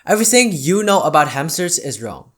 Everything you know about hamsters is wrong.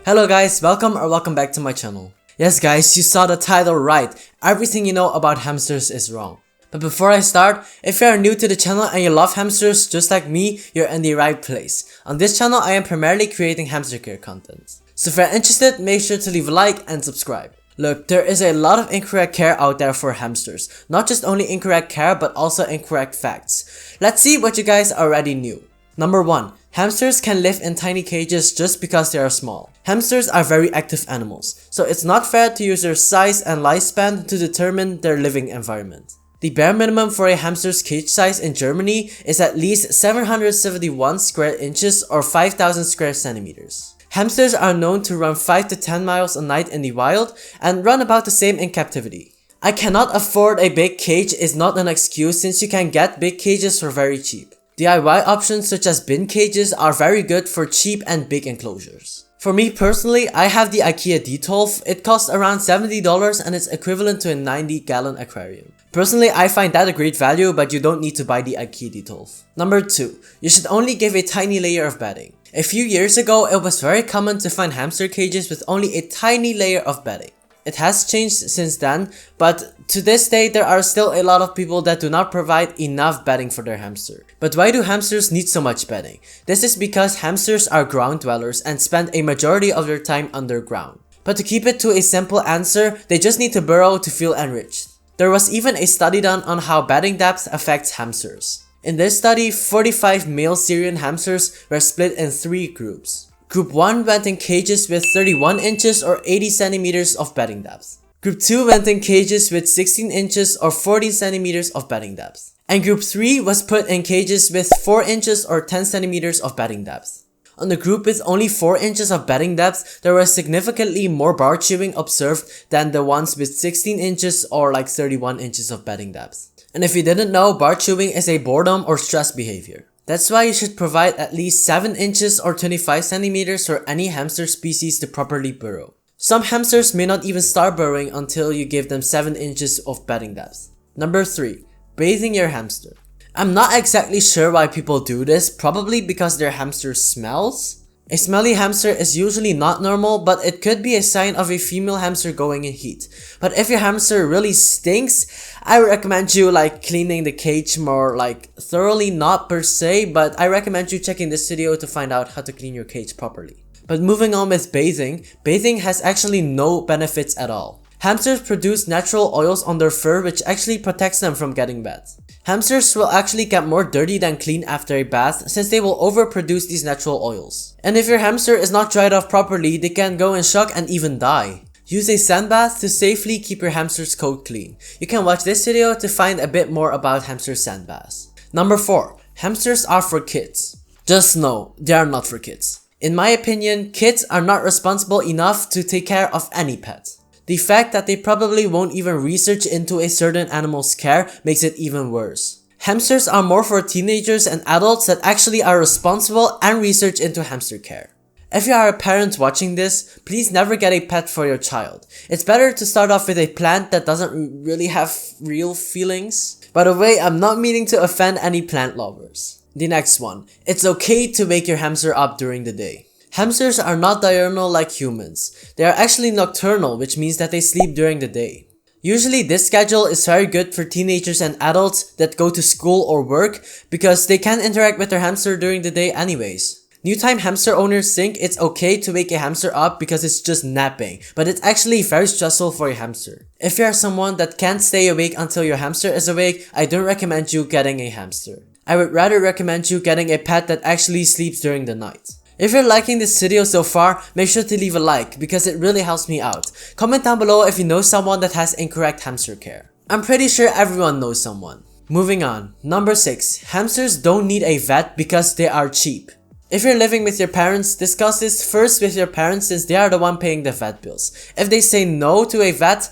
Hello guys, welcome back to my channel. Yes guys, you saw the title right. Everything you know about hamsters is wrong. But before I start, if you are new to the channel and you love hamsters just like me, you're in the right place. On this channel, I am primarily creating hamster care content. So if you're interested, make sure to leave a like and subscribe. Look, there is a lot of incorrect care out there for hamsters. Not just only incorrect care, but also incorrect facts. Let's see what you guys already knew. Number 1. Hamsters can live in tiny cages just because they are small. Hamsters are very active animals, so it's not fair to use their size and lifespan to determine their living environment. The bare minimum for a hamster's cage size in Germany is at least 771 square inches or 5,000 square centimeters. Hamsters are known to run 5 to 10 miles a night in the wild and run about the same in captivity. I cannot afford a big cage is not an excuse since you can get big cages for very cheap. DIY options such as bin cages are very good for cheap and big enclosures. For me personally, I have the IKEA D12. It costs around $70 and it's equivalent to a 90-gallon aquarium. Personally, I find that a great value, but you don't need to buy the IKEA D12. Number 2. You should only give a tiny layer of bedding. A few years ago, it was very common to find hamster cages with only a tiny layer of bedding. It has changed since then, but to this day, there are still a lot of people that do not provide enough bedding for their hamster. But why do hamsters need so much bedding? This is because hamsters are ground dwellers and spend a majority of their time underground. But to keep it to a simple answer, they just need to burrow to feel enriched. There was even a study done on how bedding depth affects hamsters. In this study, 45 male Syrian hamsters were split in 3 groups. Group 1 went in cages with 31 inches or 80 centimeters of bedding depth. Group 2 went in cages with 16 inches or 14 centimeters of bedding depth. And Group 3 was put in cages with 4 inches or 10 centimeters of bedding depth. On the group with only 4 inches of bedding depth, there was significantly more bar chewing observed than the ones with 16 inches or like 31 inches of bedding depth. And if you didn't know, bar chewing is a boredom or stress behavior. That's why you should provide at least 7 inches or 25 centimeters for any hamster species to properly burrow. Some hamsters may not even start burrowing until you give them 7 inches of bedding depth. Number 3. Bathing your hamster. I'm not exactly sure why people do this, probably because their hamster smells. A smelly hamster is usually not normal, but it could be a sign of a female hamster going in heat. But if your hamster really stinks, I recommend you cleaning the cage more thoroughly, not per se, but I recommend you checking this video to find out how to clean your cage properly. But moving on with bathing has actually no benefits at all. Hamsters produce natural oils on their fur which actually protects them from getting wet. Hamsters will actually get more dirty than clean after a bath since they will overproduce these natural oils. And if your hamster is not dried off properly, they can go in shock and even die. Use a sand bath to safely keep your hamster's coat clean. You can watch this video to find a bit more about hamster sand baths. Number 4. Hamsters are for kids. Just no, they are not for kids. In my opinion, kids are not responsible enough to take care of any pet. The fact that they probably won't even research into a certain animal's care makes it even worse. Hamsters are more for teenagers and adults that actually are responsible and research into hamster care. If you are a parent watching this, please never get a pet for your child. It's better to start off with a plant that doesn't really have real feelings. By the way, I'm not meaning to offend any plant lovers. The next one. It's okay to wake your hamster up during the day. Hamsters are not diurnal like humans. They are actually nocturnal, which means that they sleep during the day. Usually this schedule is very good for teenagers and adults that go to school or work because they can interact with their hamster during the day anyways. New-time hamster owners think it's okay to wake a hamster up because it's just napping, but it's actually very stressful for your hamster. If you are someone that can't stay awake until your hamster is awake, I don't recommend you getting a hamster. I would rather recommend you getting a pet that actually sleeps during the night. If you're liking this video so far, make sure to leave a like because it really helps me out. Comment down below if you know someone that has incorrect hamster care. I'm pretty sure everyone knows someone. Moving on. Number 6. Hamsters don't need a vet because they are cheap. If you're living with your parents, discuss this first with your parents since they are the one paying the vet bills. If they say no to a vet,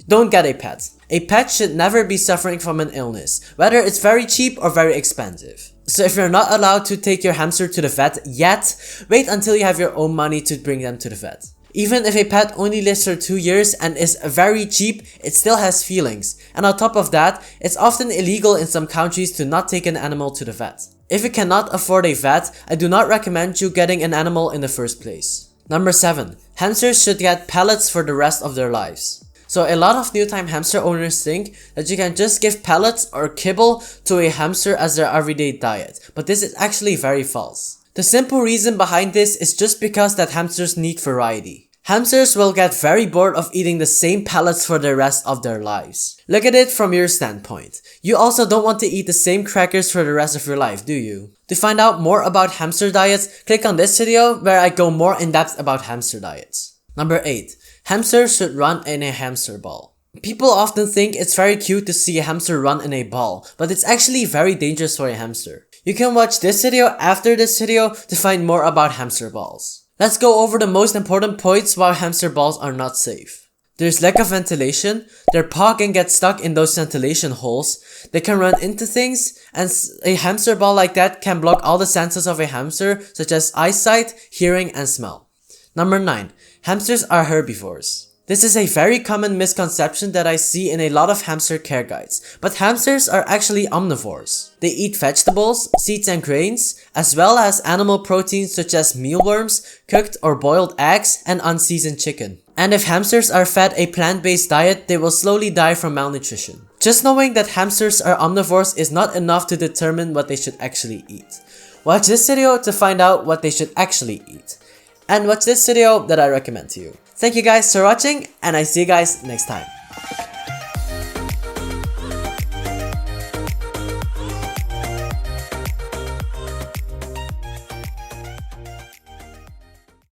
don't get a pet. A pet should never be suffering from an illness, whether it's very cheap or very expensive. So if you're not allowed to take your hamster to the vet yet, wait until you have your own money to bring them to the vet. Even if a pet only lives for 2 years and is very cheap, it still has feelings. And on top of that, it's often illegal in some countries to not take an animal to the vet. If you cannot afford a vet, I do not recommend you getting an animal in the first place. Number 7. Hamsters should get pellets for the rest of their lives. So a lot of new-time hamster owners think that you can just give pellets or kibble to a hamster as their everyday diet, but this is actually very false. The simple reason behind this is just because that hamsters need variety. Hamsters will get very bored of eating the same pellets for the rest of their lives. Look at it from your standpoint. You also don't want to eat the same crackers for the rest of your life, do you? To find out more about hamster diets, click on this video where I go more in depth about hamster diets. Number 8. Hamsters should run in a hamster ball. People often think it's very cute to see a hamster run in a ball, but it's actually very dangerous for a hamster. You can watch this video after this video to find more about hamster balls. Let's go over the most important points why hamster balls are not safe. There's lack of ventilation, their paw can get stuck in those ventilation holes, they can run into things, and a hamster ball like that can block all the senses of a hamster such as eyesight, hearing, and smell. Number 9. Hamsters are herbivores. This is a very common misconception that I see in a lot of hamster care guides, but hamsters are actually omnivores. They eat vegetables, seeds and grains, as well as animal proteins such as mealworms, cooked or boiled eggs, and unseasoned chicken. And if hamsters are fed a plant-based diet, they will slowly die from malnutrition. Just knowing that hamsters are omnivores is not enough to determine what they should actually eat. Watch this video to find out what they should actually eat. And watch this video that I recommend to you. Thank you guys for watching, and I see you guys next time.